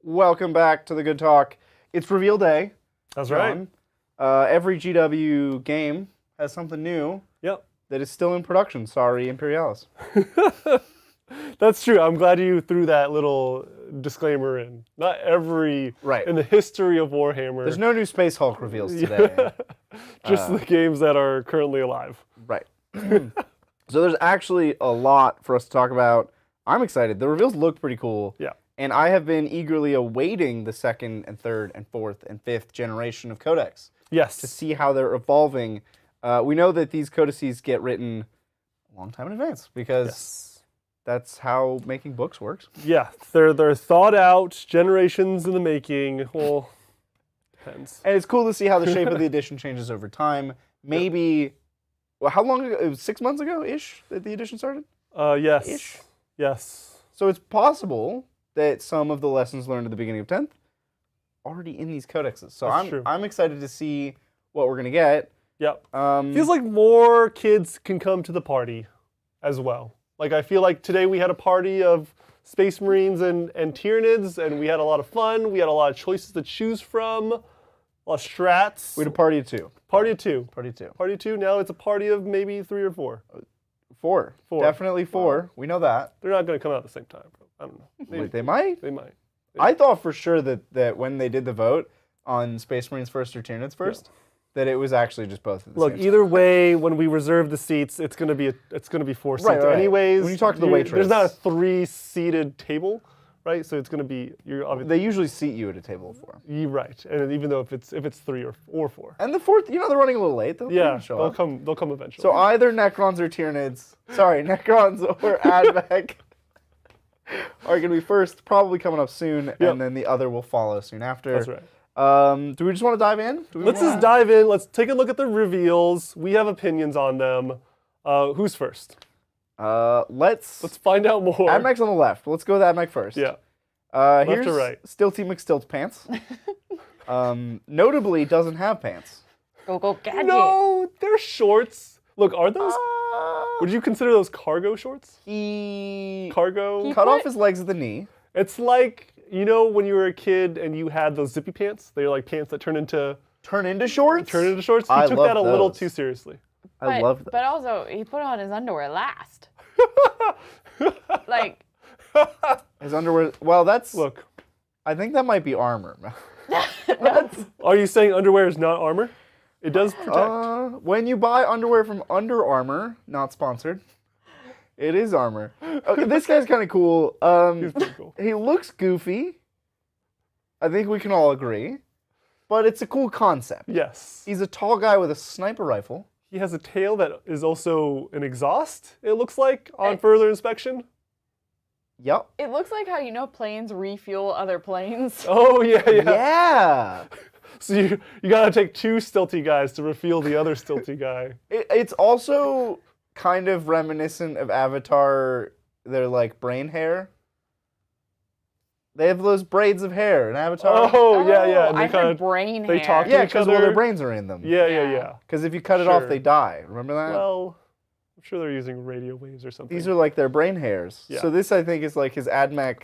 Welcome back to the Good Talk. It's reveal day. That's John. right. Every GW game has something new Yep. that is still in production. Sorry, Imperialis. That's true. I'm glad you threw that little disclaimer in. Not every in the history of Warhammer. There's no new Space Hulk reveals today. Just the games that are currently alive. Right. So there's actually a lot for us to talk about. I'm excited. The reveals look pretty cool. Yeah. And I have been eagerly awaiting the second and third and fourth and fifth generation of codex. Yes. To see how they're evolving. We know that these codices get written a long time in advance because that's how making books works. Yeah, they're thought out, generations in the making. Well, depends. And it's cool to see how the shape of the edition changes over time. Maybe, well, how long ago? It was 6 months ago-ish that the edition started? Yes. Ish. Yes. So it's possible that some of the lessons learned at the beginning of 10th already in these codexes. So I'm excited to see what we're going to get. Yep. Feels like more kids can come to the party as well. Like, I feel like today we had a party of Space Marines and Tyranids, and we had a lot of fun. We had a lot of choices to choose from, a lot of strats. We had a party of two. Party of two. Party of two. Party of two. Now it's a party of maybe 3 or 4. Four. Definitely 4. We know that. They're not going to come out at the same time. I don't know. Maybe. Wait, they might? They might. I thought for sure that when they did the vote on Space Marines first or Tyranids first, that it was actually just both of the Look, same either way, when we reserve the seats, it's gonna be 4 seats. Right. Anyways, when you talk to the waitress, there's not a 3-seated table, right? So it's gonna be they usually seat you at a table of 4. You're right, and even though if it's 3 or 4. And the 4th, they're running a little late. They'll come eventually. So either Necrons or Tyranids, Necrons or Admech are going to be first, probably coming up soon, and then the other will follow soon after. That's right. Do we just want to dive in? Let's just dive in. Let's take a look at the reveals. We have opinions on them. Who's first? Let's find out more. Admech's on the left. Let's go with Admech first. Yeah. Here's to right. Stilty McStilt's pants. Notably, doesn't have pants. Go gadget. No, they're shorts. Look, are those? Would you consider those cargo shorts? He cut off his legs at the knee. It's like, you know, when you were a kid and you had those zippy pants. They're like pants that turn into shorts. He took that a little too seriously. I love that. But also, he put on his underwear last. Like his underwear. Well, that's. Look, I think that might be armor. Are you saying underwear is not armor? It does protect. When you buy underwear from Under Armour, not sponsored, it is armor. Okay, this guy's kind of cool. He's pretty cool. He looks goofy. I think we can all agree. But it's a cool concept. Yes. He's a tall guy with a sniper rifle. He has a tail that is also an exhaust, it looks like, on further inspection. Yep. It looks like how, planes refuel other planes. Oh, yeah. Yeah. So you gotta take 2 stilty guys to refuel the other stilty guy. It's also kind of reminiscent of Avatar, their like brain hair. They have those braids of hair in Avatar. Oh yeah. And I heard brain hair. They talk to each because other. their brains are in them. Yeah. Because if you cut it off, they die. Remember that? Well, I'm sure they're using radio waves or something. These are like their brain hairs. Yeah. So this, I think, is like his Admech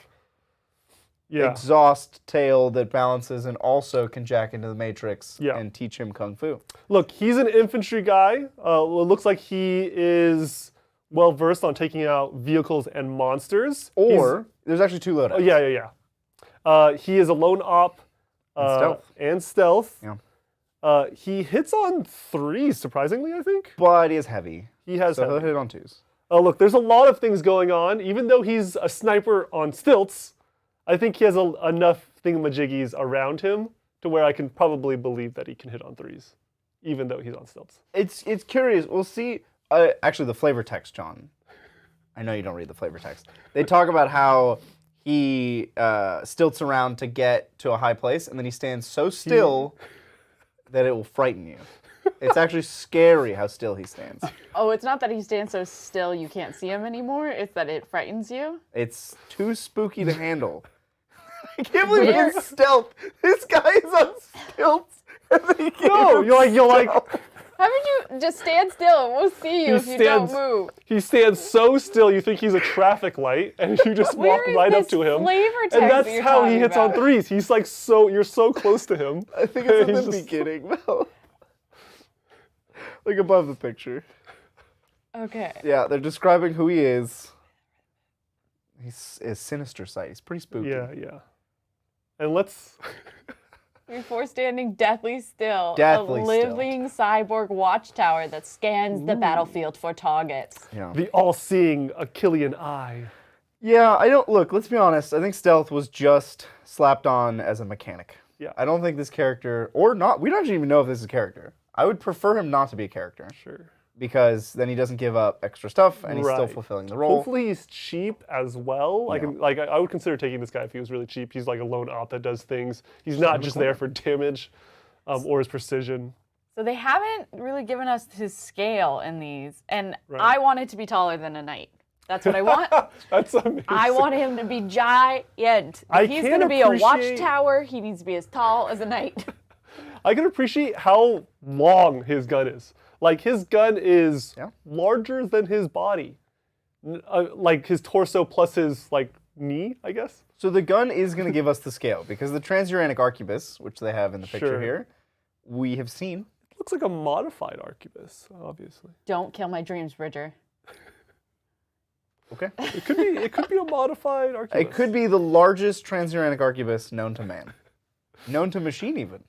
exhaust tail that balances and also can jack into the Matrix and teach him Kung Fu. Look, he's an infantry guy. It looks like he is well-versed on taking out vehicles and monsters. Or, there's actually 2 loadouts. Yeah. He is a lone op. And stealth. Yeah. He hits on 3s, surprisingly, I think. But he is heavy. He has heavy. He'll hit on 2s. Look, there's a lot of things going on. Even though he's a sniper on stilts, I think he has enough thingamajiggies around him to where I can probably believe that he can hit on 3s, even though he's on stilts. It's curious. We'll see. Actually, the flavor text, John. I know you don't read the flavor text. They talk about how he stilts around to get to a high place, and then he stands so still that it will frighten you. It's actually scary how still he stands. Oh, it's not that he stands so still you can't see him anymore. It's that it frightens you. It's too spooky to handle. I can't believe he's stealth. This guy is on stilts. No, you're like. Haven't you? Just stand still and we'll see you if you don't move. He stands so still you think he's a traffic light, and you just walk right up to him. And that's how he hits on threes. He's like you're so close to him. I think it's in the beginning, though. Like above the picture. Okay. Yeah, they're describing who he is. He's a sinister sight. He's pretty spooky. Yeah, yeah. And let's... Before standing deathly still, Deathly a living cyborg watchtower that scans the battlefield for targets. Yeah. The all-seeing Achillean eye. Yeah, I don't... Look, let's be honest. I think stealth was just slapped on as a mechanic. Yeah. I don't think this character... Or not. We don't actually even know if this is a character. I would prefer him not to be a character. Sure. Because then he doesn't give up extra stuff, and he's still fulfilling the role. Hopefully he's cheap as well. I would consider taking this guy if he was really cheap. He's like a lone op that does things. He's not just there for damage or his precision. So they haven't really given us his scale in these, and I want it to be taller than a knight. That's what I want. That's amazing. I want him to be giant. If he's going to be a watchtower, he needs to be as tall as a knight. I can appreciate how long his gun is. Like, his gun is larger than his body. Like, his torso plus his, like, knee, I guess. So the gun is going to give us the scale, because the transuranic arquebus, which they have in the picture here, we have seen. It looks like a modified arquebus, obviously. Don't kill my dreams, Bridger. Okay. It could be a modified arquebus. It could be the largest transuranic arquebus known to man. Known to machine, even.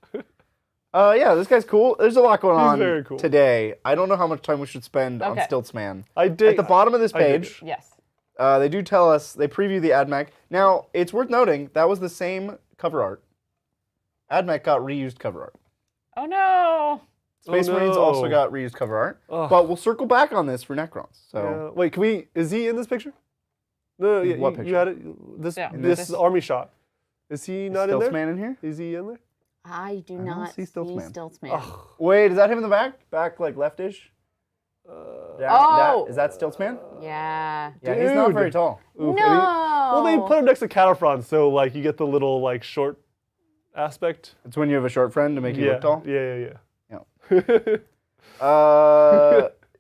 Yeah, this guy's cool. There's a lot going on today. I don't know how much time we should spend on Stiltsman. At the bottom of this page, they do tell us, they preview the AdMech. Now, it's worth noting, that was the same cover art. AdMech got reused cover art. Oh no! Space Marines also got reused cover art. But we'll circle back on this for Necrons. So wait, is he in this picture? No, what picture? You had it. This army shot. Is he not in there? Stiltsman in here? Is he in there? I do not see Stiltsman. Wait, is that him in the back? Back, like, leftish? Is that Stiltsman? Yeah. Yeah, he's not very tall. No! Well, they put him next to Cataphrons, so, like, you get the little, like, short aspect. It's when you have a short friend to make you look tall? Yeah.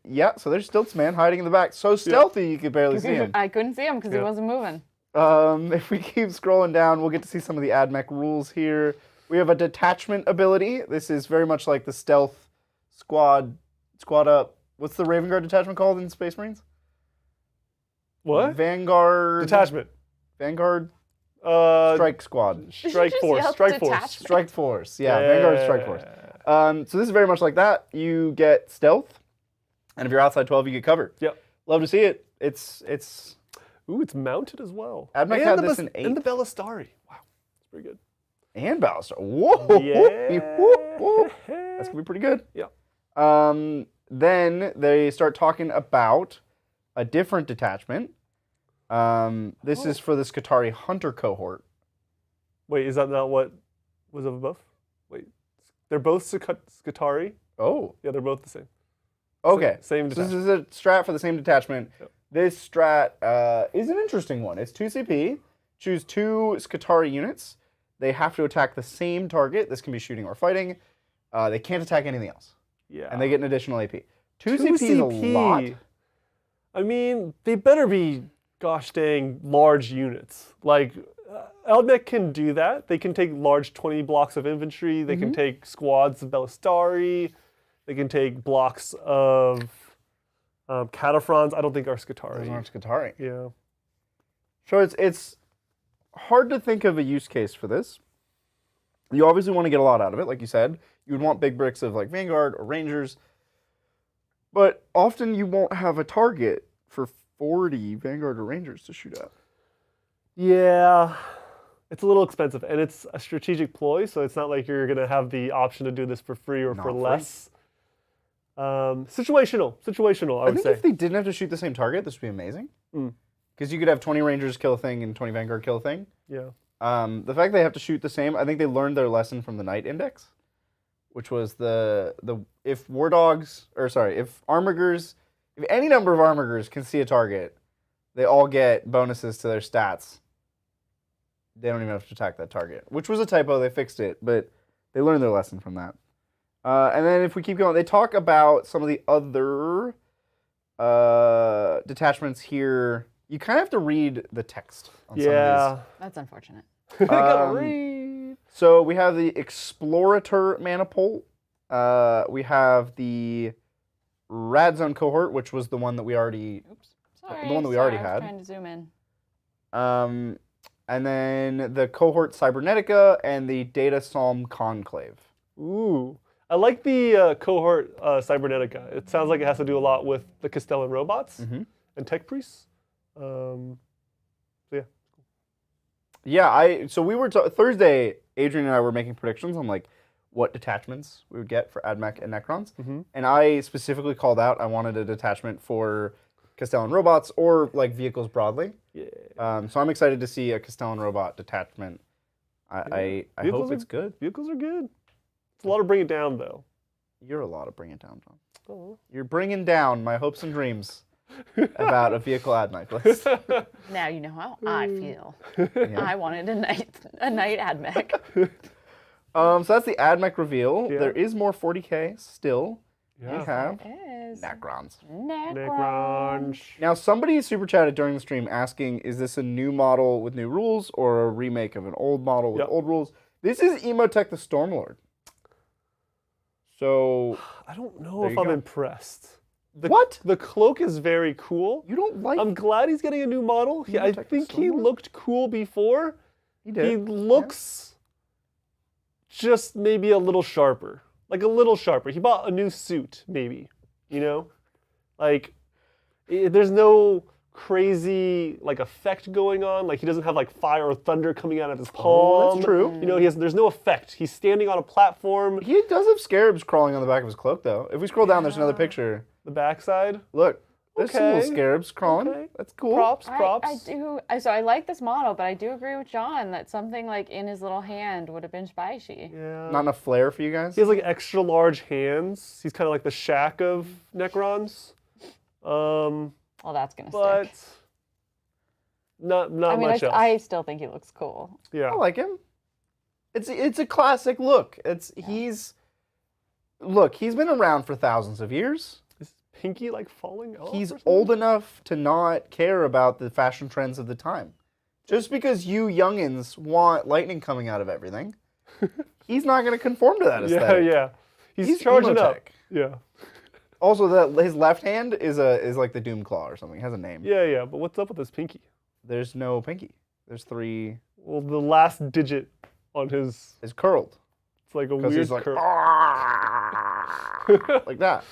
Yeah, so there's Stiltsman hiding in the back. So stealthy you could barely see him. I couldn't see him because he wasn't moving. If we keep scrolling down, we'll get to see some of the AdMech rules here. We have a detachment ability. This is very much like the stealth squad up. What's the Raven Guard detachment called in Space Marines? What? Vanguard. Detachment. Vanguard. Strike Squad. Strike Force. Strike Force. Strike Force. Yeah, Vanguard Strike Force. So this is very much like that. You get stealth, and if you're outside 12, you get cover. Yep. Love to see it. It's. Ooh, it's mounted as well. AdMech had this in 8. And the Ballistari. Wow, it's pretty good. And Ballastar. Whoa! Yeah. That's gonna be pretty good. Yeah. Then they start talking about a different detachment. This is for the Skitarii Hunter cohort. Wait, is that not what was up above? Wait, they're both Skitarii? Oh. Yeah, they're both the same. Okay. Same detachment. So this is a strat for the same detachment. Yep. This strat is an interesting one. It's 2 CP. Choose 2 Skitarii units. They have to attack the same target. This can be shooting or fighting. They can't attack anything else. Yeah. And they get an additional AP. 2 CP is a lot. I mean, they better be, gosh dang, large units. Like, AdMech can do that. They can take large 20 blocks of infantry. They can take squads of Ballistari. They can take blocks of Cataphrons. I don't think are Skitarii. Those aren't Skitarii. Yeah. So it's hard to think of a use case for this. You obviously want to get a lot out of it, like you said. You would want big bricks of like Vanguard or Rangers. But often you won't have a target for 40 Vanguard or Rangers to shoot at. Yeah. It's a little expensive, and it's a strategic ploy, so it's not like you're going to have the option to do this for free or for less. Situational, I would say. If they didn't have to shoot the same target, this would be amazing. Because you could have 20 Rangers kill a thing and 20 Vanguard kill a thing. Yeah. The fact they have to shoot the same, I think they learned their lesson from the Knight Index, which was if Armigers, if any number of Armigers can see a target, they all get bonuses to their stats. They don't even have to attack that target, which was a typo. They fixed it, but they learned their lesson from that. And then if we keep going, they talk about some of the other detachments here. You kind of have to read the text on some of these. That's unfortunate. I gotta read. So we have the Explorator Maniple. We have the Rad Zone cohort, which was the one that we already... Oops. Sorry. The one that we already I was had. trying to zoom in. And then the cohort Cybernetica and the Data Psalm Conclave. Ooh. I like the cohort Cybernetica. It sounds like it has to do a lot with the Castellan robots and tech priests. So yeah. Yeah, so we were Thursday. Adrian and I were making predictions on like what detachments we would get for AdMech and Necrons, and I specifically called out I wanted a detachment for Castellan robots or like vehicles broadly. Yeah. So I'm excited to see a Castellan robot detachment. I hope it's good. Vehicles are good. It's a lot of bring it down though. You're a lot of bring it down, John. Oh. You're bringing down my hopes and dreams about a vehicle AdMech list. Now you know how I feel. Yeah. I wanted a night AdMech. So that's the AdMech reveal. Yeah. There is more 40K still. Yeah. We have It is. Necrons. Necrons. Now, somebody super chatted during the stream asking, is this a new model with new rules or a remake of an old model with old rules? This is Emotech the Stormlord. So... I don't know There if you I'm go. impressed. What? The cloak is very cool. You don't like... I'm glad he's getting a new model. I Emotech think he Stormlord? looked cool before. He did. He looks just maybe a little sharper. Like a little sharper. He bought a new suit, maybe. You know? Like, there's no crazy like effect going on. Like he doesn't have like fire or thunder coming out of his palm. that's true. You know, there's no effect. He's standing on a platform. He does have scarabs crawling on the back of his cloak, though. If we scroll down, there's another picture. The backside. Look, there's some little Okay. scarabs crawling. Okay. That's cool. Props. So I like this model, but I do agree with John that something like in his little hand would have been spicy. Yeah. Not enough flair for you guys? He has like extra large hands. He's kind of like the Shaq of Necrons. Well, that's gonna But stick. not I mean, much else. I still think he looks cool. Yeah. I like him. It's a classic look. He's been around for thousands of years. Is Pinky like falling off? He's or something? old enough to not care about the fashion trends of the time. Just because you youngins want lightning coming out of everything, he's not going to conform to that Yeah, aesthetic. yeah. He's charging up. Emotech. Yeah. Also, his left hand is like the Doom Claw or something. It has a name. Yeah, yeah. But what's up with his pinky? There's no pinky. There's 3. Well, the last digit on his, It's curled. it's like a Because weird he's like, curve. like that.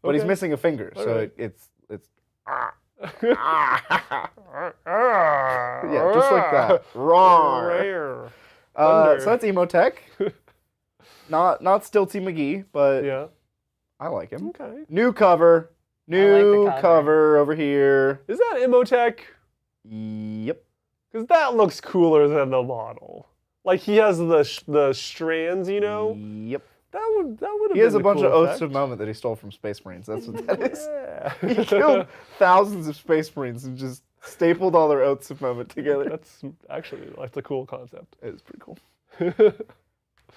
But he's Okay. missing a finger, so Alright. it's Yeah, just like that. Roar. Rare. So that's Emotech. not Stiltsy McGee, but Yeah. I like him. Okay. New cover. New cover. cover over here. Is that Emotech? Yep. Because that looks cooler than the model. Like he has the strands, you know. Yep. That would have. He has a been bunch cool of Oaths effect. of Moment that he stole from Space Marines. That's what that is. Yeah. He killed thousands of Space Marines and just stapled all their Oaths of Moment together. That's a cool concept. It is pretty cool.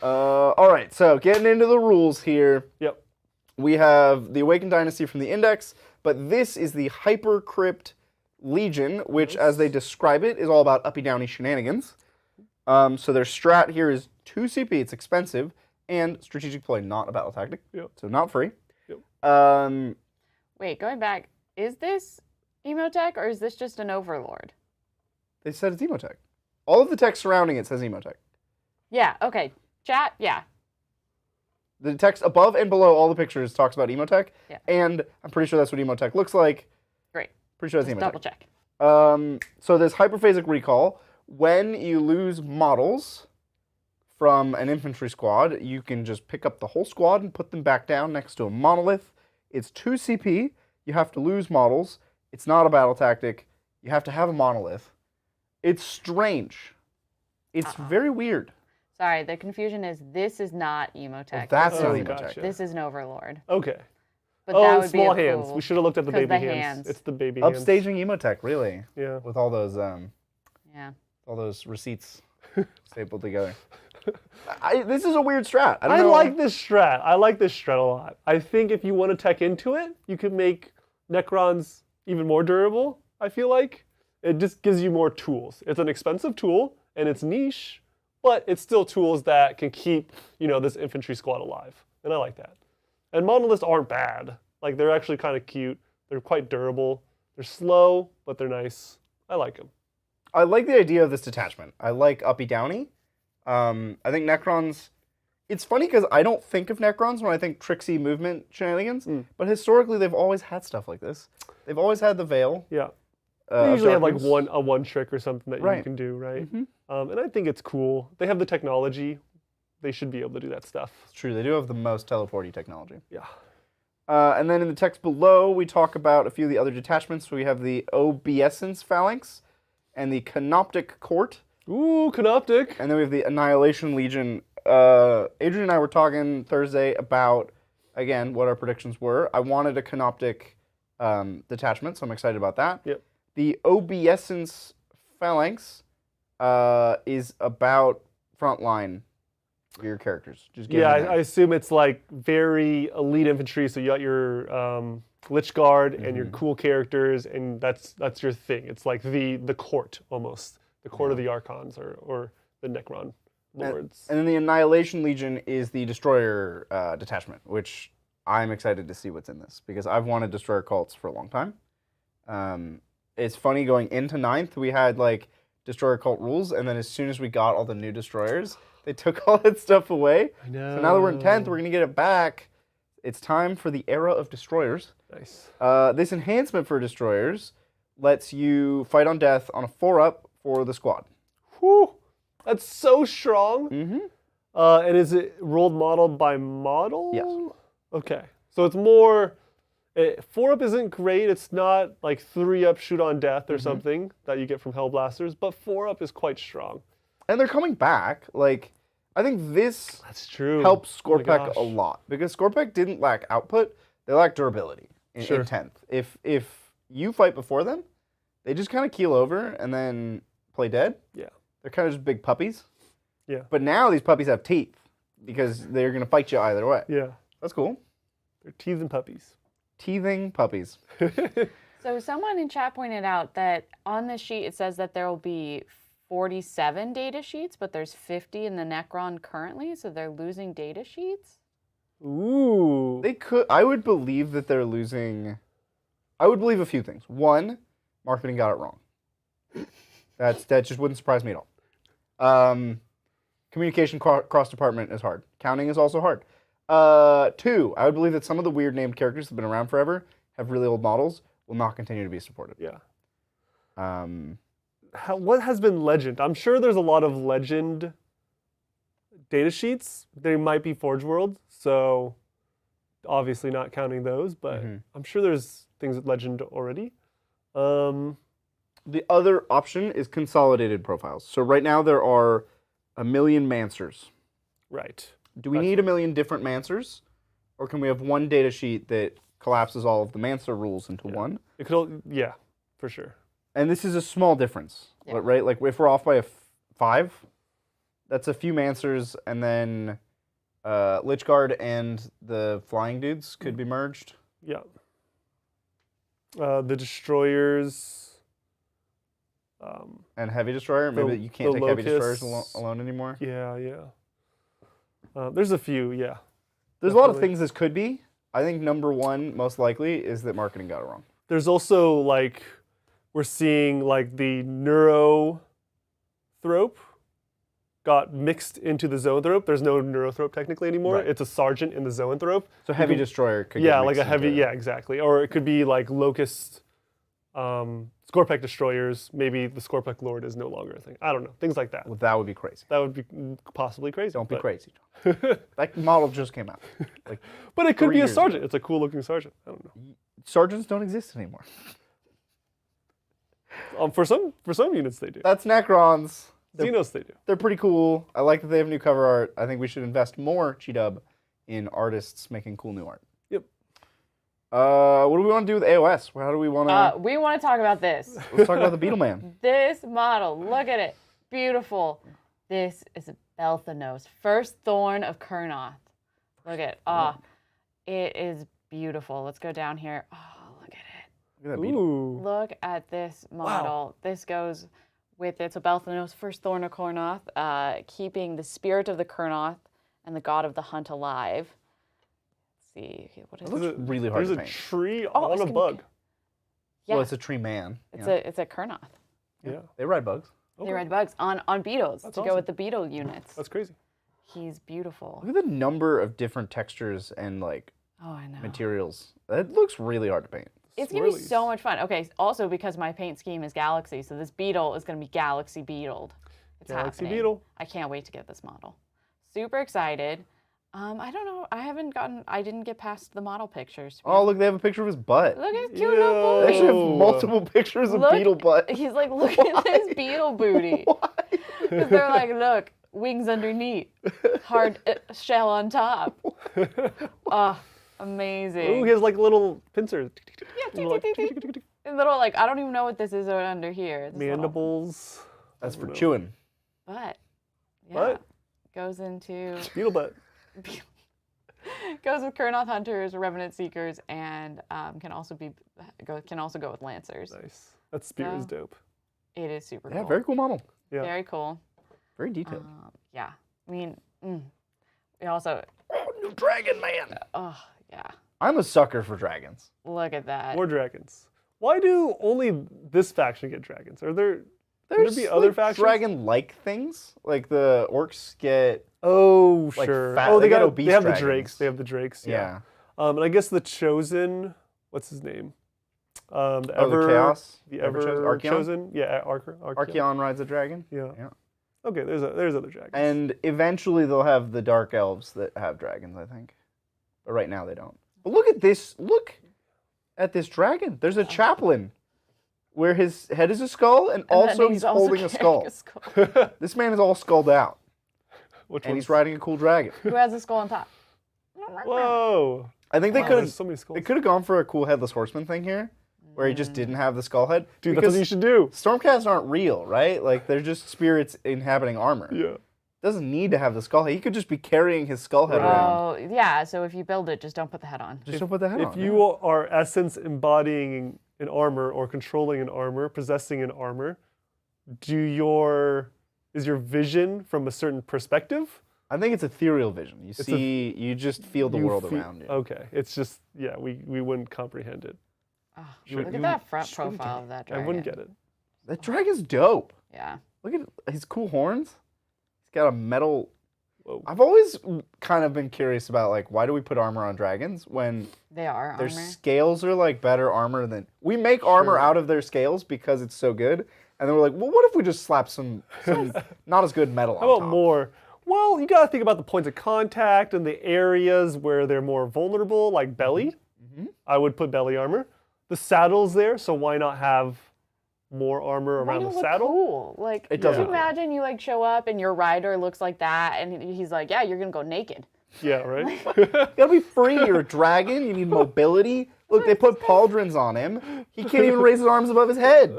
All right, so getting into the rules here. Yep. We have the Awakened Dynasty from the Index, but this is the Hypercrypt Legion, which, as they describe it, is all about uppy-downy shenanigans. So their strat here is 2 CP, it's expensive, and strategic play, not a battle tactic, Yep. so not free. Yep. Wait, going back, is this Emotech or is this just an Overlord? They said it's Emotech. All of the text surrounding it says Emotech. Yeah. Okay. Chat. Yeah. The text above and below all the pictures talks about Emotech, Yeah. and I'm pretty sure that's what Emotech looks like. Great. Pretty sure that's Just Emotech. double check. So there's hyperphasic recall. When you lose models from an infantry squad, you can just pick up the whole squad and put them back down next to a monolith. It's 2 CP. You have to lose models. It's not a battle tactic. You have to have a monolith. It's strange. It's very weird. Sorry, the confusion is this is not Emotech. Well, that's not Oh, Emotech. gotcha. This is an Overlord. Okay. But that would small be a hands. cool. We should have looked at the 'cause baby the hands. hands. It's the baby hands. Upstaging Emotech, really, Yeah. with all those Yeah. receipts stapled together. This is a weird strat. I don't I know. like this strat. I like this strat a lot. I think if you want to tech into it, you could make Necrons even more durable, I feel like. It just gives you more tools. It's an expensive tool, and it's niche, but it's still tools that can keep, this infantry squad alive. And I like that. And monoliths aren't bad. Like, they're actually kind of cute. They're quite durable. They're slow, but they're nice. I like them. I like the idea of this detachment. I like uppy downy. I think Necrons... It's funny because I don't think of Necrons when I think tricksy movement shenanigans, but historically they've always had stuff like this. They've always had the veil. Yeah. They usually have like darkness. one trick or something that you can do, right? And I think it's cool. They have the technology. They should be able to do that stuff. It's true. They do have the most teleporty technology. Yeah. And then in the text below, we talk about a few of the other detachments. We have the Obeisance Phalanx and the Canoptic Court. Ooh, Canoptic. And then we have the Annihilation Legion. Adrian and I were talking Thursday about, again, what our predictions were. I wanted a Canoptic detachment, so I'm excited about that. Yep. The Obeisance Phalanx is about frontline for your characters. Just Yeah, I assume it's like very elite infantry, so you got your Lich Guard and your cool characters, and that's your thing. It's like the court, almost. The court of the Archons or the Necron Lords. And then the Annihilation Legion is the Destroyer detachment, which I'm excited to see what's in this, because I've wanted Destroyer cults for a long time. It's funny, going into 9th, we had like Destroyer cult rules, and then as soon as we got all the new Destroyers, they took all that stuff away. I know. So now that we're in 10th, we're going to get it back. It's time for the era of Destroyers. Nice. This enhancement for Destroyers lets you fight on death on a 4-up for the squad. Whew. That's so strong. Mm-hmm. And is it rolled model by model? Yes. Okay. So it's more... 4-up isn't great. It's not like 3-up shoot on death or something that you get from Hellblasters, but 4-up is quite strong. And they're coming back. Like, I think this That's true. helps Oh my Scorpek gosh. a lot, because Scorpek didn't lack output; they lacked durability in 10th. If you fight before them, they just kind of keel over and then play dead. Yeah. They're kind of just big puppies. Yeah. But now these puppies have teeth because they're going to fight you either way. Yeah. That's cool. They're teething puppies. Teething puppies. So someone in chat pointed out that on the sheet it says that there will be 47 data sheets, but there's 50 in the Necron currently, so they're losing data sheets? Ooh. They could. I would believe that they're losing. I would believe a few things. One, marketing got it wrong. That just wouldn't surprise me at all. Communication cross department is hard. Counting is also hard. 2, I would believe that some of the weird named characters that have been around forever, have really old models, will not continue to be supported. Yeah. Um, What has been legend? I'm sure there's a lot of legend data sheets. They might be Forge World, so obviously not counting those, but I'm sure there's things with legend already. the other option is consolidated profiles. So right now there are 1 million Mancers. Right. Do we need 1 million different Mancers? Or can we have one data sheet that collapses all of the Mancer rules into one? It could, yeah, for sure. And this is a small difference, right? Like if we're off by 5, that's a few Mancers, and then Lich Guard and the flying dudes could be merged. Yeah. The Destroyers. And Heavy Destroyer, maybe you can't take Heavy Destroyers alone anymore. Yeah, yeah. There's a few, yeah. There's a lot of things this could be. I think number 1, most likely, is that marketing got it wrong. There's also, like, we're seeing, like, the Neurothrope got mixed into the Zoanthrope. There's no Neurothrope technically anymore. Right. It's a Sergeant in the Zoanthrope. So Heavy Destroyer could Yeah, get like a mixed heavy, into- yeah, exactly. Or it could be, like, Locust, Scorpec Destroyers. Maybe the Scorpec Lord is no longer a thing. I don't know. Things like that. Well, that would be crazy. That would be possibly crazy. Don't be but- crazy. That model just came out. Like, But it could 3 be a years Sergeant. ago. It's a cool looking Sergeant. I don't know. Sergeants don't exist anymore. For some units they do. That's Necrons. Xenos they do. They're pretty cool. I like that they have new cover art. I think we should invest more, G-Dub, in artists making cool new art. Yep. What do we want to do with AOS? How do we want to... We want to talk about this. Let's talk about the Beetle Man. This model, look at it. Beautiful. This is a Belthanos, first thorn of Kurnoth. Look at it is beautiful. Let's go down here. Oh, look at it. Look at that beetle. Ooh. Look at this model. Wow. This goes with it. So Belthanos, first thorn of Kurnoth, keeping the spirit of the Kurnoth and the god of the hunt alive. Let's see. Okay, what is It looks really hard There's to a paint. tree Oh, on it's a gonna bug. Yeah, Well, it's a tree man. it's a Kurnoth. Yeah. They ride bugs. They ride bugs on beetles to awesome. go with the beetle units. That's crazy. He's beautiful. Look at the number of different textures and like Oh, I know. materials. That looks really hard to paint. It's going to be Swirlies. so much fun. Okay, also because my paint scheme is Galaxy, so this beetle is going to be Galaxy Beetled. It's Galaxy happening. Beetle. I can't wait to get this model. Super excited. I don't know. I didn't get past the model pictures. Oh, look, they have a picture of his butt. Look at his cute Yo. little They booty. actually have Whoa. multiple pictures of Look- beetle butt. He's like, look at this beetle booty. Because they're like, look, wings underneath, hard shell on top. Amazing. Ooh, he has like little pincers. Yeah, And, like, little like I don't even know what this is under here. This little- mandibles. That's for No. chewing. But yeah, What? goes into Beetle butt. goes with Kurnoth Hunters, Revenant Seekers, and can also go with Lancers. Nice. That spear is So- dope. It is super Yeah, cool. very cool model. Yeah. Very cool. Very detailed. Yeah, I mean, we also Oh, new dragon man. yeah. I'm a sucker for dragons. Look at that. More dragons. Why do only this faction get dragons? Are there? There's be other like, factions? dragon-like things. Like the orcs get. Oh, Like sure. fat- Oh, they get they obese have dragons. the drakes. They have the drakes. Yeah. And I guess the chosen. What's his name? The Oh, ever the chaos. The Ever ever Archeon? chosen. Yeah, Archeon. Archeon rides a dragon. Yeah. Yeah. Okay, there's other dragons. And eventually they'll have the dark elves that have dragons, I think. But right now they don't. But look at this. Look at this dragon. There's a chaplain where his head is a skull and And then also he's holding a skull. carrying a skull. This man is all skulled out. Which And one's- he's riding a cool dragon. Who has a skull on top? Whoa. I think they Wow, could there's have so many skulls. they could have gone for a cool headless horseman thing here, where he just didn't have the skull head. Dude, that's because what you should do. Stormcasts aren't real, right? Like they're just spirits inhabiting armor. Yeah. Doesn't need to have the skull head. He could just be carrying his skull head around. Oh, yeah. So if you build it, just don't put the head on. Just don't put the head on. If you are essence embodying an armor or controlling an armor, possessing an armor, is your vision from a certain perspective? I think it's ethereal vision. You just feel the world around you. Okay, it's just we wouldn't comprehend it. Oh, You- look at you that front shouldn't profile of that I dragon. wouldn't get it. That dragon's dope. Yeah. Look at his cool horns. He's got a metal. Whoa. I've always kind of been curious about like why do we put armor on dragons when They are their armor. scales are like better armor than we make armor Sure. out of their scales because it's so good. And then we're like, well, what if we just slap some not as good metal on How about top? more? Well, you gotta think about the points of contact and the areas where they're more vulnerable, like belly. Mm-hmm. I would put belly armor. The saddle's there, so why not have more armor Why around don't the look saddle? cool? Like, It could does you look cool. imagine you like show up and your rider looks like that, and he's like, "Yeah, you're gonna go naked." Yeah, right. You gotta be free. You're a dragon. You need mobility. Look, they put pauldrons on him. He can't even raise his arms above his head.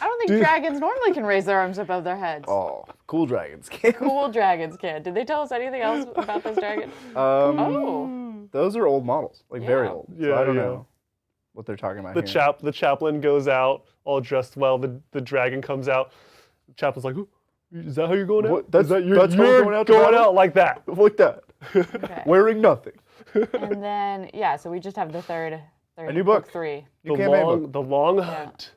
I don't think dragons normally can raise their arms above their heads. Oh, cool dragons can. Cool dragons can. Did they tell us anything else about this dragon? Oh, Those are old models, like very Yeah. old. So Yeah, I don't yeah. know what they're talking about The here. the chaplain goes out all dressed well. The dragon comes out. The chaplain's like, "Ooh, is that how you're going out? What? That's- Is that that's how we're you're going out to going battle?" out like that." Like that, okay. wearing nothing. And then yeah, so we just have the third new book. 3. New campaign book. The long hunt.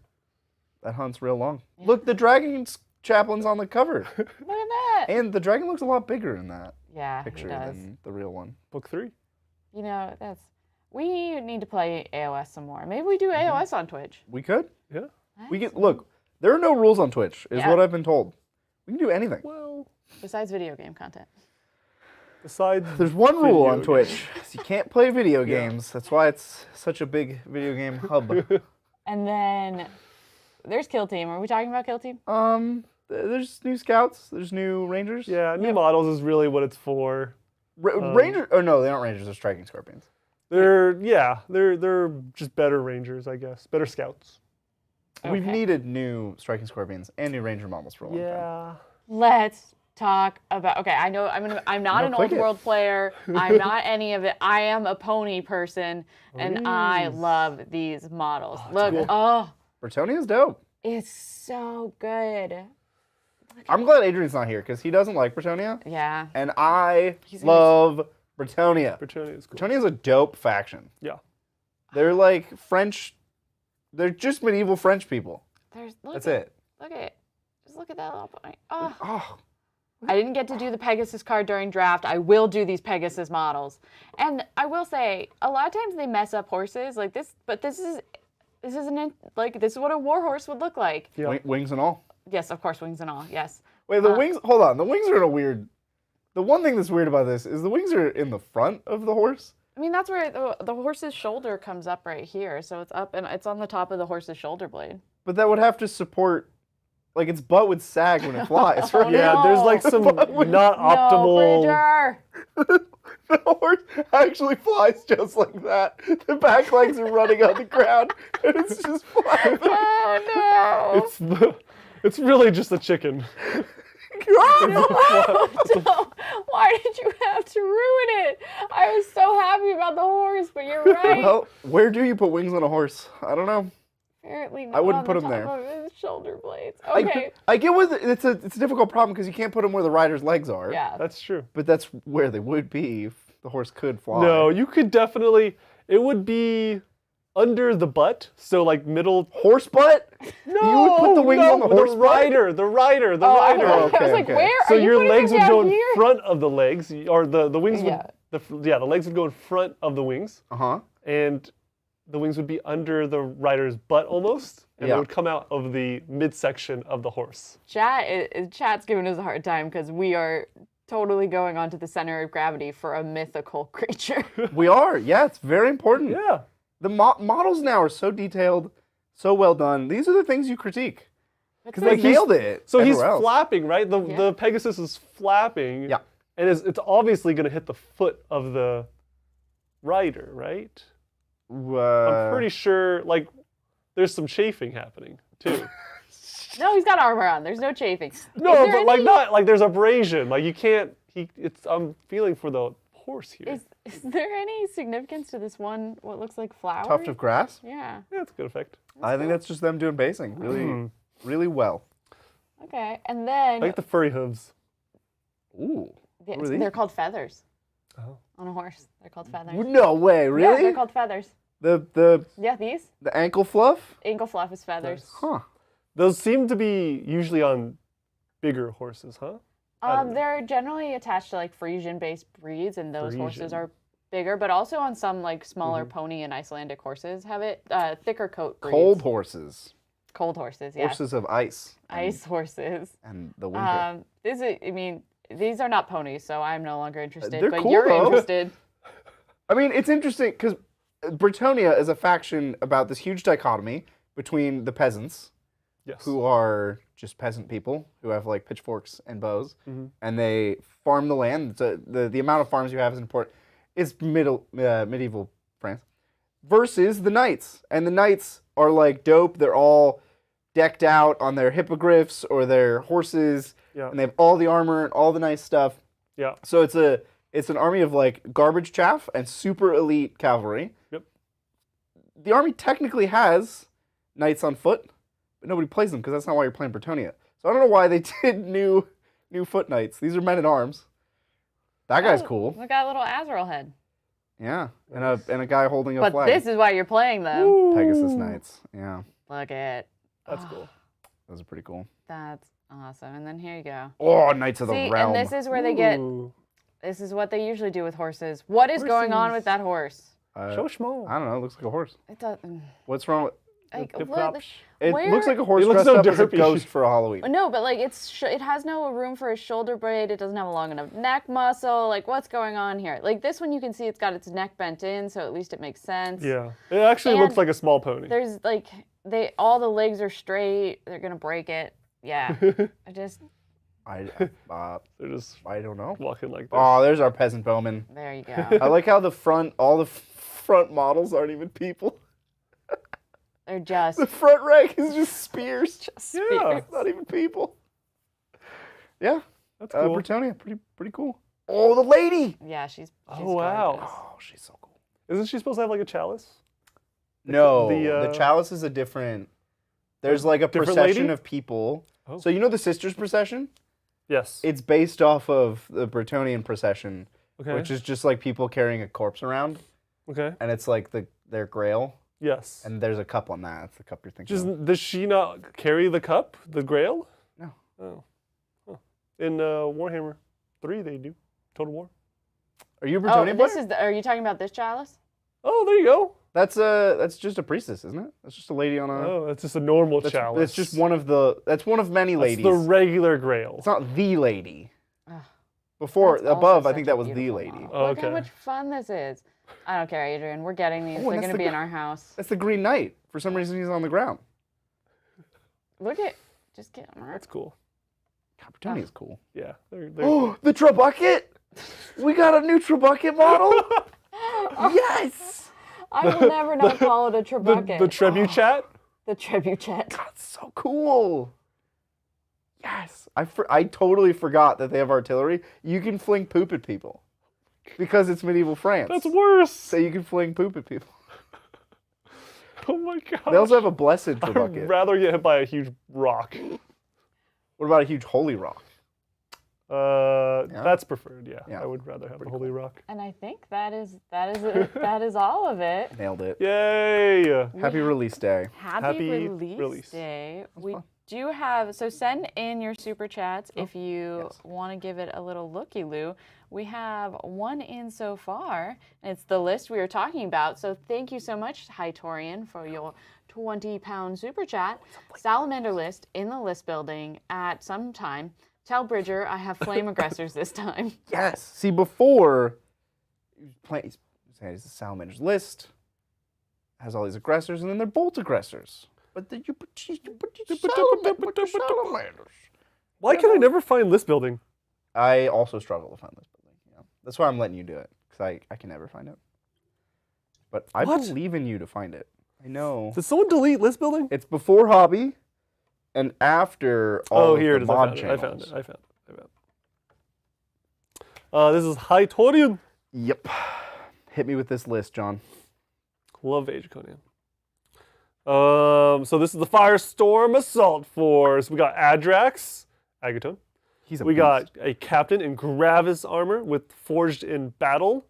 That hunt's real long. Look, the dragon's chaplain's on the cover, Look at that. and the dragon looks a lot bigger in that Yeah, picture he does. than the real one. Book 3. You know, we need to play AOS some more. Maybe we do AOS on Twitch. We could. Yeah. We get look. There are no rules on Twitch, is Yeah. what I've been told. We can do anything. Well, Besides video game content. besides There's one rule on Video Twitch: is you can't play video games. That's why it's such a big video game hub. And then there's Kill Team. Are we talking about Kill Team? There's new scouts. There's new rangers. yeah, new models is really what it's for. Ranger. Oh no, they aren't rangers. They're striking scorpions. They're just better rangers, I guess. Better scouts. We've Okay. needed new striking scorpions and new ranger models for a long time. Yeah. Let's talk about. Okay, I know I'm not an old world player. I'm not any of it. I am a pony person, and I love these models. Look, cool. Bretonia's dope. It's so good. I'm glad Adrian's not here because he doesn't like Bretonia. Yeah. And I love Bretonia. Bretonia is cool. Bretonia's a dope faction. Yeah. They're like French. They're just medieval French people. That's it. Look at it. Just look at that little pony. Oh. I didn't get to do the Pegasus card during draft. I will do these Pegasus models. And I will say, a lot of times they mess up horses like this, but this is what a war horse would look like. Yeah. Wings and all. Yes, of course, wings and all. Yes. Wait, the wings. Hold on, the wings are in a weird. The one thing that's weird about this is the wings are in the front of the horse. I mean, that's where the horse's shoulder comes up right here, so it's up and it's on the top of the horse's shoulder blade. But that would have to support. Like, its butt would sag when it flies, right? Yeah, no. there's like some not optimal... No, Bridger! The horse actually flies just like that. The back legs are running on the ground, and it's just flying. Oh, no! It's really just a chicken. No. Why did you have to ruin it? I was so happy about the horse, but you're right. Well, where do you put wings on a horse? I don't know. Apparently not. I wouldn't on put the them there. top of his shoulder blades. Okay. I get with it. It's a difficult problem because you can't put them where the rider's legs are. Yeah. That's true. But that's where they would be if the horse could fly. No, you could definitely... It would be under the butt, so like middle... Horse butt? No, you would put the wings on the horse butt? The rider. Oh, I was like, okay. where So are you your putting legs them would go down in here? front of the legs, or the wings Yeah. would... The legs would go in front of the wings, and the wings would be under the rider's butt almost, and they would come out of the midsection of the horse. Chat's giving us a hard time because we are totally going onto the center of gravity for a mythical creature. We are. Yeah, it's very important. Yeah. The models now are so detailed, so well done. These are the things you critique. Because they nailed it. So he's else. flapping, right? The Pegasus is flapping. Yeah. And it's obviously going to hit the foot of the rider, right? I'm pretty sure, like, there's some chafing happening, too. No, he's got armor on. There's no chafing. No, but like not like there's abrasion. Like you can't. I'm feeling for the horse here. Is there any significance to this one? What looks like flower? Tuft of grass? Yeah. Yeah, it's a good effect. I think that's just them doing basing really well. Okay, and then I like the furry hooves. Ooh. they're called feathers. Oh. On a horse, they're called feathers. No way, Yeah, really? they're called feathers. The These ankle fluff? ankle fluff is feathers. Huh. Those seem to be usually on bigger horses, huh? They're generally attached to like Frisian-based breeds, and those horses are bigger. But also on some like smaller pony and Icelandic horses have it thicker coat breeds. Cold horses. Cold horses, yes. Horses of ice. Ice horses. And the winter. These are not ponies, so I'm no longer interested. They're but cool, you're though. interested. I mean, it's interesting because Bretonia is a faction about this huge dichotomy between the peasants, who are just peasant people who have like pitchforks and bows, and they farm the land. So the amount of farms you have is important. It's medieval France, versus the knights, and the knights are like dope. They're all decked out on their hippogriffs or their horses, and they have all the armor and all the nice stuff. Yeah. So it's an army of like garbage chaff and super elite cavalry. Yep. The army technically has knights on foot, but nobody plays them because that's not why you're playing Bretonia. So I don't know why they did new foot knights. These are men at arms. That guy's cool. Look at a little Azrael head. Yeah, and a guy holding a But flag. this is why you're playing them. Ooh. Pegasus Knights. Yeah. Look at. That's cool. Those are pretty cool. That's awesome. And then here you go. Oh, Knights of the See, Realm. and this is where they get. This is what they usually do with horses. What is going on with that horse? So small. I don't know. It looks like a horse. It doesn't. What's wrong with Like, Hip what, crops. it? where- Looks like a horse It looks dressed so up as a derpy. ghost for a Halloween. No, but like it has no room for a shoulder blade. It doesn't have a long enough neck muscle. Like, what's going on here? Like this one, you can see it's got its neck bent in, so at least it makes sense. Yeah. It actually And looks like a small pony. There's like all the legs are straight. They're gonna break it. Yeah. They're I just don't know. walking like this. Oh, there's our peasant bowman. There you go. I like how all the front models aren't even people. They're just The front rank is just spears. spears. Not even people. Yeah. That's cool. Britonia, pretty cool. Oh, the lady! Yeah, she's Oh, wow. gorgeous. Oh, she's so cool. Isn't she supposed to have like a chalice? No, the, the chalice is a different. There's like a different procession lady? of people. Oh. So you know the sisters procession? Yes. It's based off of the Britonian procession, Okay. which is just like people carrying a corpse around, Okay. and it's like their grail. Yes. And there's a cup on that. That's the cup you're thinking of. Does she not carry the cup, the Grail? No. Oh. Huh. In Warhammer 3, they do. Total War. Are you a Oh, Britonian player? this is. Are you talking about this chalice? Oh, there you go. That's just a priestess, isn't it? That's just a lady on a. Oh, it's just a normal chalice. It's just one of the. That's one of many That's ladies. the regular Grail. It's not the lady. Ugh. Before That's also above, I such think a that was the beautiful lady. model. Oh, Look how okay. much fun this is. I don't care, Adrian. We're getting these. Oh, and They're that's going to the be in our house. That's the Green Knight. For some reason, he's on the ground. Look at. Just get. That's cool. Britonia's cool. Yeah. They're Oh, the Trebucket! We got a new Trebucket model. Yes. I will never not call it a the trebuchet. Trebuchet. The trebuchet. That's so cool. Yes. I totally forgot that they have artillery. You can fling poop at people because it's medieval France. That's worse. So you can fling poop at people. Oh my god. They also have a blessed I'd Trebucket. rather get hit by a huge rock. What about a huge holy rock? That's preferred. Yeah. Yeah. I would rather have a holy rock. And I think that is it. That is all of it. Nailed it. Yay! Happy release day. Happy release. release day. We fun. do have, so send in your super chats if you yes. want to give it a little looky-loo. We have one in so far, and it's the list we were talking about. So thank you so much, Hytorian, for your 20-pound super chat. Salamander list in the list building at some time. Tell Bridger I have flame aggressors this time. Yes. See, before, he's saying it's the Salamander's list, has all these aggressors, and then they're bolt aggressors. But then you put your Salamanders. Why can I never find list building? I also struggle to find this building. Yeah. That's why I'm letting you do it, because I can never find it. But I What? believe in you to find it. I know. Did someone delete list building? It's before hobby and after all Here of it the is. mod I channels. found it. I found it. This is Hytorian. Yep. Hit me with this list, John. Love Age of Conan. So this is the Firestorm Assault Force. We got Adrax, Agaton. He's a We beast. got a captain in Gravis armor with Forged in Battle.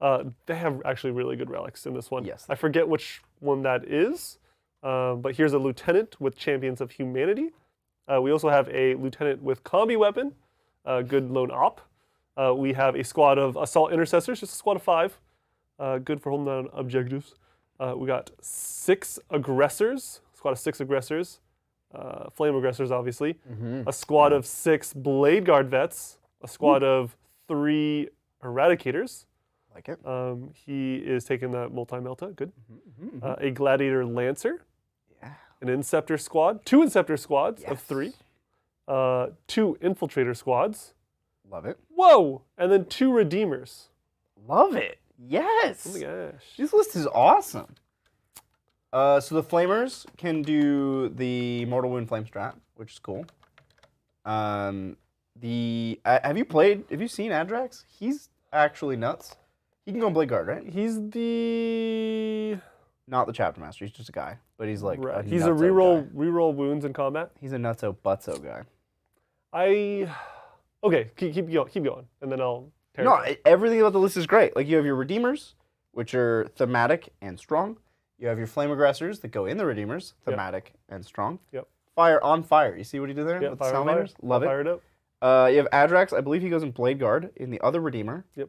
They have actually really good relics in this one. Yes. I forget which one that is, but here's a lieutenant with Champions of Humanity. We also have a lieutenant with Combi Weapon, good lone op. We have a squad of Assault Intercessors, just a squad of 5, good for holding down objectives. We got 6 aggressors, squad of 6 aggressors, flame aggressors obviously, a squad of 6 Blade Guard vets, a squad of 3 Eradicators. Like it. He is taking the multi-melta, good. A Gladiator Lancer, Yeah. an Inceptor squad, 2 Inceptor squads of Yes. 3, 2 Infiltrator squads, Love it. whoa, and then 2 Redeemers. Love it. Yes. Oh my gosh. This list is awesome. So the Flamers can do the Mortal Wound Flame strat, which is cool. Have you seen Adrax? He's actually nuts. He can go in Blade Guard, right? He's the... Not the Chapter Master. He's just a guy, but he's like Right. a He's a nutso guy. reroll wounds in combat. He's a nutso butso guy. Okay, keep going, and then I'll tear No, it everything about the list is great. Like you have your Redeemers, which are thematic and strong. You have your Flame Aggressors that go in the Redeemers, thematic and strong. Yep. Fire on fire. You see what he did there Yep, with the fire on Salamanders? fire. Love I'll it. fire it up. You have Adrax. I believe he goes in Blade Guard in the other Redeemer. Yep.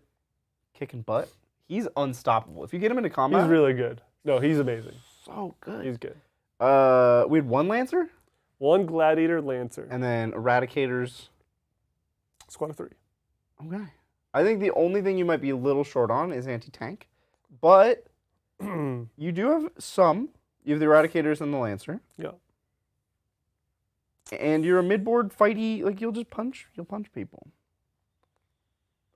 Kicking butt. He's unstoppable. If you get him into combat, He's really good. No, he's amazing. so good. He's good. We had 1 Lancer 1 Gladiator Lancer. and then Eradicators. Squad of 3. Okay. I think the only thing you might be a little short on is anti-tank, but you do have some. You have the Eradicators and the Lancer. Yeah. And you're a mid-board fighty, like you'll punch people.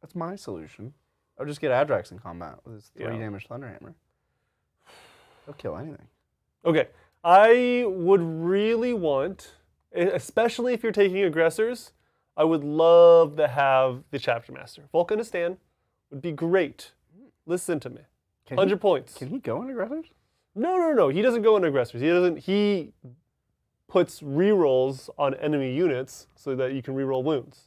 That's my solution. I would just get Adrax in combat with his 3 damage Thunderhammer. He'll kill anything. Okay. I would really want, especially if you're taking aggressors, I would love to have the chapter master. Volcanistan would be great. Listen to me. 100 points. Can he go in aggressors? No. He doesn't go into aggressors. He puts rerolls on enemy units so that you can reroll wounds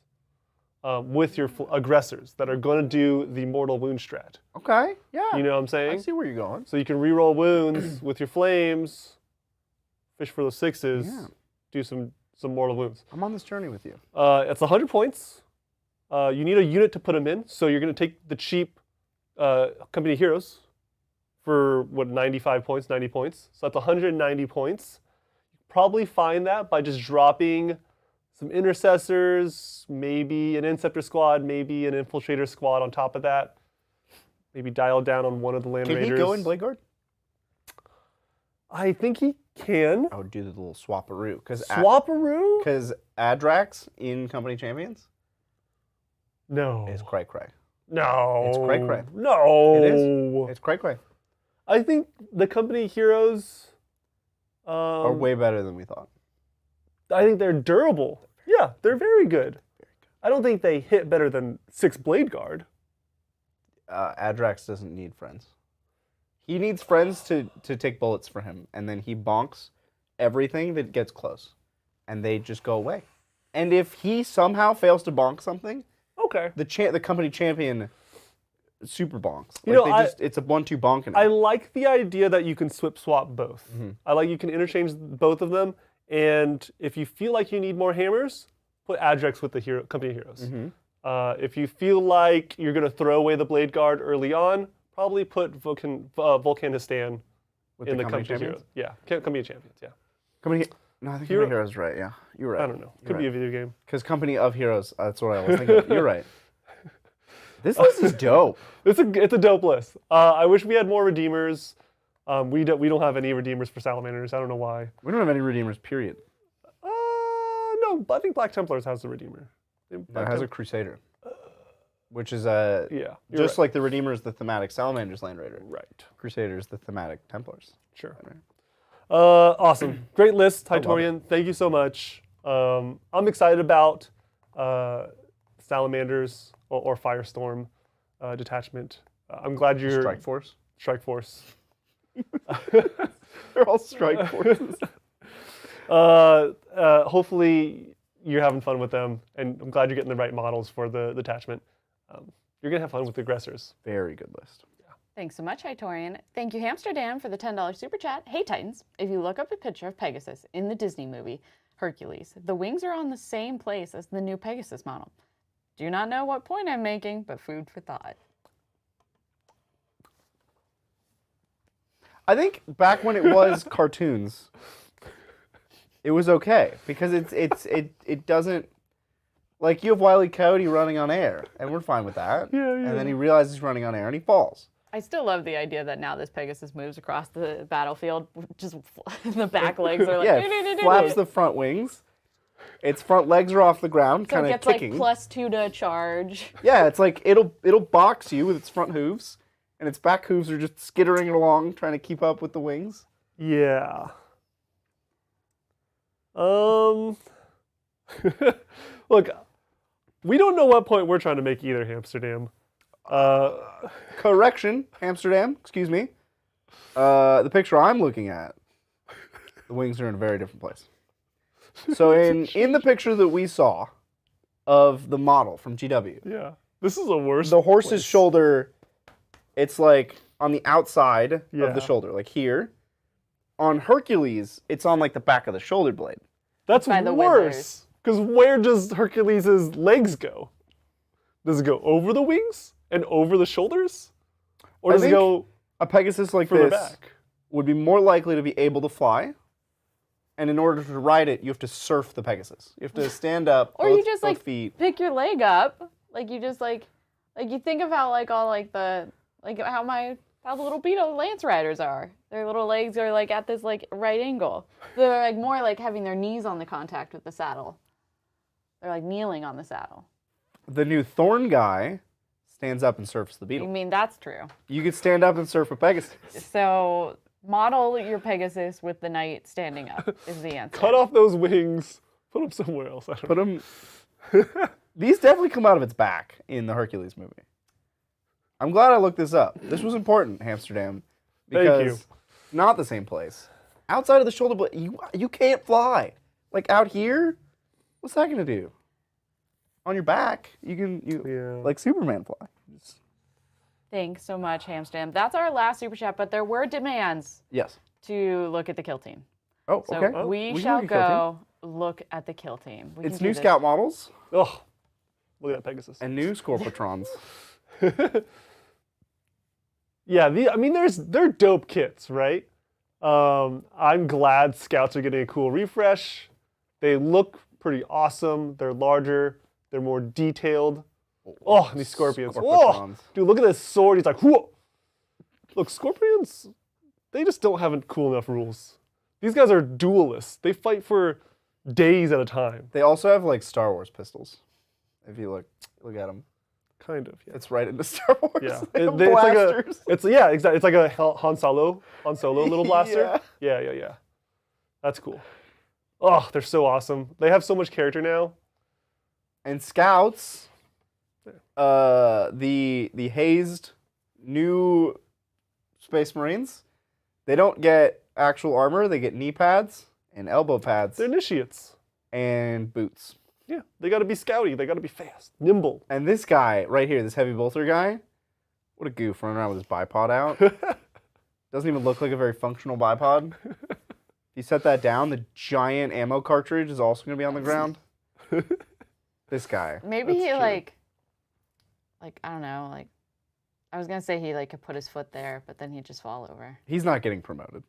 with your aggressors that are going to do the mortal wound strat. Okay, yeah. You know what I'm I saying? see where you're going. So you can reroll wounds with your flames, fish for those 6s, Yeah. do some mortal wounds. I'm on this journey with you. It's 100 points. You need a unit to put them in, so you're going to take the cheap Company of Heroes for, 95 points, 90 points. So that's 190 points. Probably find that by just dropping some intercessors, maybe an Inceptor squad, maybe an Infiltrator squad on top of that. Maybe dial down on one of the Land Can Raiders. he go in Blade Guard? I think he can. I would do the little swapperoo. Swapperoo? Because Adrax in Company Champions No. is cray cray. No. It's cray-cray. No. It is. It's cray cray. I think the Company Heroes Are way better than we thought. I think they're durable. Yeah, they're very good. I don't think they hit better than 6 Blade Guard. Adrax doesn't need friends. He needs friends to take bullets for him, and then he bonks everything that gets close, and they just go away. And if he somehow fails to bonk something, Okay. the company champion super bonks. You know, it's a 1-2 bonking. I like the idea that you can swap both. I like you can interchange both of them, and if you feel like you need more hammers, put Adrax with the Company Heroes. If you feel like you're going to throw away the Blade Guard early on, probably put Volcanistan in the Company Heroes. Yeah, Company of Champions, yeah. No, I think Company Heroes is right, yeah. You're right. I don't know. Could be a video game. Because Company of Heroes, that's what I was thinking of. You're right. This list is dope. It's a dope list. I wish we had more Redeemers. We don't have any Redeemers for Salamanders. I don't know why. We don't have any Redeemers, period. No, but I think Black Templars has the Redeemer. It has a Crusader. Which is yeah, just like the Redeemer is the thematic Salamander's Land Raider. Right. Crusader is the thematic Templars. Sure. Awesome. Great list, Hytorian. Thank you so much. I'm excited about Salamanders or Firestorm detachment. I'm glad you're... Strike Force? Strike Force. They're all Strike Forces. Hopefully you're having fun with them, and I'm glad you're getting the right models for the detachment. You're going to have fun with the aggressors. Very good list. Thanks so much, Hytorian. Thank you, Hamsterdam, for the $10 super chat. Hey, Titans, if you look up a picture of Pegasus in the Disney movie, Hercules, the wings are on the same place as the new Pegasus model. Do not know what point I'm making, but food for thought. I think back when it was cartoons, it was okay because it doesn't, like, you have Wile E. Coyote running on air, and we're fine with that. Yeah. And then he realizes he's running on air and he falls. I still love the idea that now this Pegasus moves across the battlefield, just the back legs are like... Yeah, it flaps the front wings. Its front legs are off the ground, so kind it of gets kicking. like +2 to charge. Yeah, it's like it'll box you with its front hooves, and its back hooves are just skittering along, trying to keep up with the wings. Yeah. Look, we don't know what point we're trying to make either, Hamsterdam. Correction, Amsterdam, excuse me. The picture I'm looking at, the wings are in a very different place. So in the picture that we saw of the model from GW, Yeah. This is the worst. the horse's place. shoulder, it's like on the outside of Yeah. the shoulder, like here. On Hercules, it's on like the back of the shoulder blade. That's By the worse. Because where does Hercules' legs go? Does it go over the wings and over the shoulders? Or I does it think go a Pegasus like further this back? would be more likely to be able to fly. And in order to ride it, you have to surf the Pegasus. You have to stand up, Or both, you just both like feet. pick your leg up, like you just like you think of how like all like the like how the little beetle lance riders are. Their little legs are like at this like right angle. They're like more like having their knees on the contact with the saddle. They're like kneeling on the saddle. The new Thorn guy stands up and surfs the I beetle. mean, that's true. You could stand up and surf a Pegasus. So model your Pegasus with the knight standing up is the answer. Cut off those wings. Put them somewhere else. I don't Put know. him. These definitely come out of its back in the Hercules movie. I'm glad I looked this up. This was important, Amsterdam, because Thank you. it's not the same place. Outside of the shoulder blade, you can't fly. Like out here, what's that gonna do? On your back, like Superman fly. Thanks so much, Hamstam. That's our last super chat, but there were demands Yes. to look at the kill team. Oh, So okay. we can shall look at Kill Team. go look at the kill team. We It's can do new this. scout models Oh, look at that Pegasus. and new Scorpatrons. Yeah, they're dope kits, right? I'm glad scouts are getting a cool refresh. They look pretty awesome. They're larger. They're more detailed. Oh, these scorpions. Whoa! Scorpatrons. Dude, look at this sword. He's like, whoa! Look, scorpions, they just don't have cool enough rules. These guys are duelists. They fight for days at a time. They also have like Star Wars pistols. If you look at them, Kind of, yeah. it's right into Star Wars. Yeah, They have it's like blasters. exactly. It's like a Han Solo little blaster. Yeah. That's cool. Oh, they're so awesome. They have so much character now. And scouts, the hazed new Space Marines, they don't get actual armor. They get knee pads and elbow pads They're initiates. and boots. Yeah, they got to be scouty. They got to be fast, nimble. And this guy right here, this heavy bolter guy, what a goof running around with his bipod out. Doesn't even look like a very functional bipod. If you set that down, the giant ammo cartridge is also going to be on the ground. This guy. Maybe That's he true. like I don't know, like I was gonna say he like could put his foot there, but then he'd just fall over. He's not getting promoted.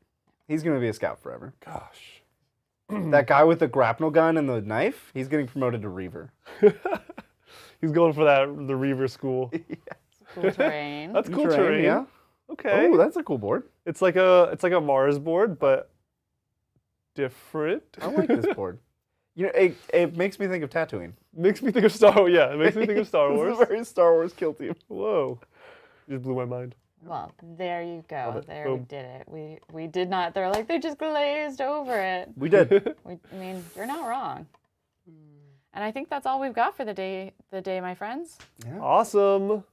He's going to be a scout forever. Gosh. That guy with the grapnel gun and the knife, he's getting promoted to Reaver. He's going for the Reaver school. Cool terrain. That's cool terrain. Yeah. Okay. Oh, that's a cool board. It's like a Mars board, but different. I like this board. You know, it makes me think of Tatooine. Makes me think of Star Wars. Yeah, it makes me think of Star Wars. This is a very Star Wars kill team. Whoa. You just blew my mind. Well, there you go. it. There we Boom. did it. We did not. They're like they just glazed over it. We did. I mean, you're not wrong. And I think that's all we've got for the day, my friends. Awesome.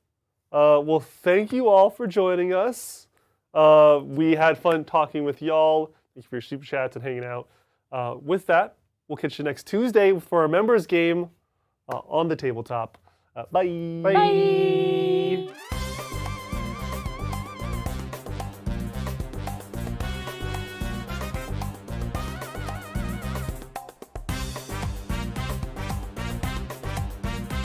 Well, thank you all for joining us. We had fun talking with y'all. Thank you for your super chats and hanging out. With that, we'll catch you next Tuesday for our members game on the tabletop. Bye. Bye.